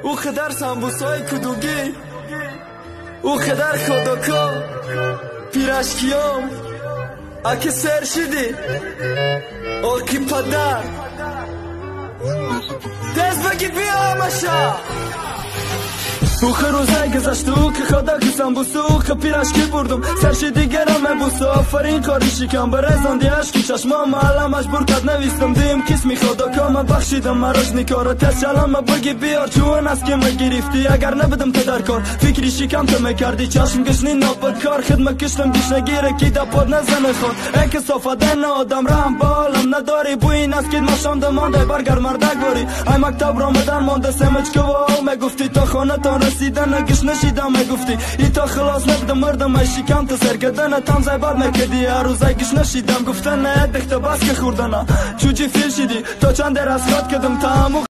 او قدر سمبوسای کدوگی او قدر خودکا پیرشکیام اکی سر شدی آکی پدر دست بگی بیا مشا او روزای گذشت او که خدا کسم بوستو او که پیرشکی بردم سرش دیگرم بوستو آفرین کاری شکم برزاندی عشقی چشمام علم مجبور کد نویستم دیم کس می خدا کام بخشیدم مراش نکاره تست چلم بگی بیار چون از که مگریفتی اگر نبودم پدر کار فکری شکم تو میکردی چشم گشنی نابد کار خدمت کشتم گیش نگیره کی دپاد نزنه خود اک صافدن آدم رحم بالم نداری بو این از که مشام دمانده برگر مردک باری ای مکتب رامدن مانده سمج که واو میگفتی تا خانه تا رسیدن نگش نشیدم میگفتی ای تا خلاص نبودم مردم ای شکم تا سرگردن تام زیباد میکردی هر روز ای گش نشیدم گفتن نه دخته بس که خوردن چوچی فیل شدی تا چند در از خود کدم تامو